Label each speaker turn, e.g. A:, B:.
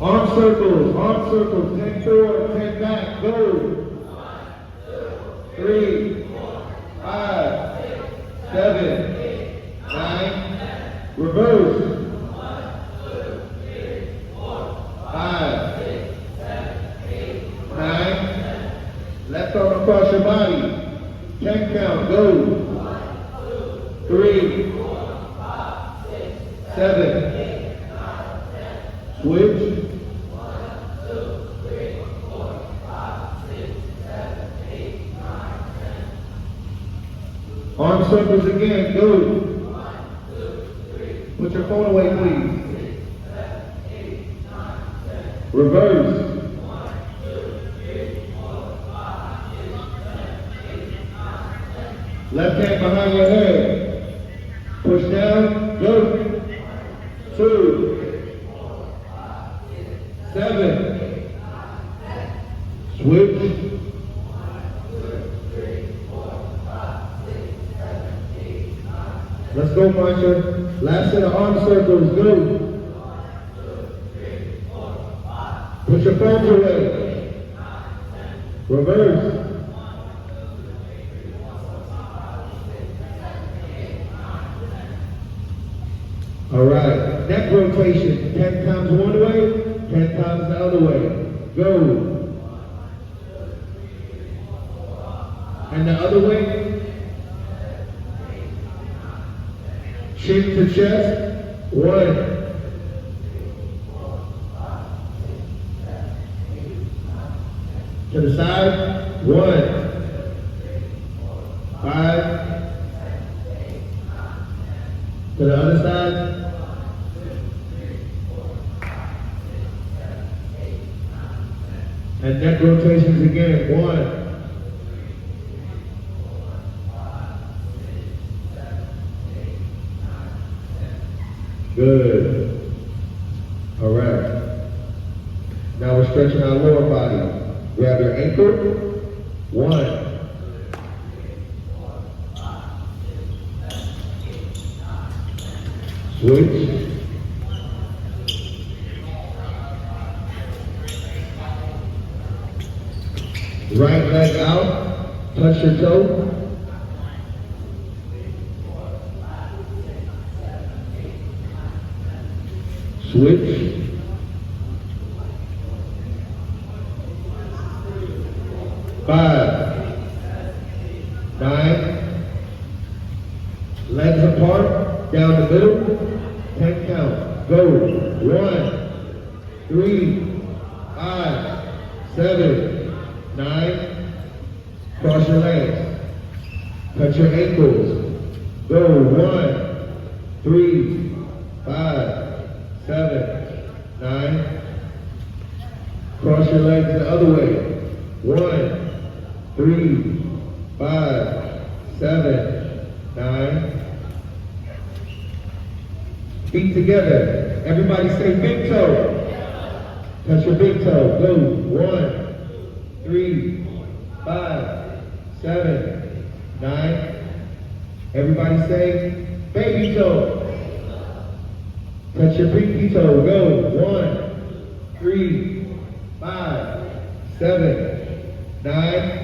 A: Arm circles, 10 forward, 10 back, go. 3, 5, 7, 9, reverse. 5, 9, left arm across your body, 10 count, go. 3, 7, switch. 10. Arm circles again, go. Put your phone away, please. Reverse. 1, 2, 3, 4, 5, 6, 7, 8, 9, 10. Left hand behind your head. Push down, go. 2, 7, switch. 1, 2, 3, 4, 5, 6, 7, 8, 9, 10. Let's go, Marsha. Last set of arm circles, go. 1, 2, 3, 4, 5. Put your phones away. 9, 10. Reverse. 1, 2, 3, 4, 5, 6, 7, 8, 9, 10. All right, neck rotation, 10 times one way, 10 times the other way. Go. And the other way. Chin to chest. 1. To the side. 1. 5. To the other side. And neck rotations again. 1. Good. All right. Now we're stretching our lower body. Grab your ankle. 1. Switch. Right leg out. Touch your toe. Switch. 5, 9, legs apart, down the middle, 10 count. Go. 1, 3, 5, 7, 9. Cross your legs. Touch your ankles. Go. 1, 3, 5, 7, 9. Cross your legs the other way. 1, 3, 5, 7, 9. Feet together. Everybody say big toe. Touch your big toe. Go. 1, 3, 5, 7, 9. Everybody say baby toe. Touch your pinky toe. Go. 1, 3, 5, 7, 9.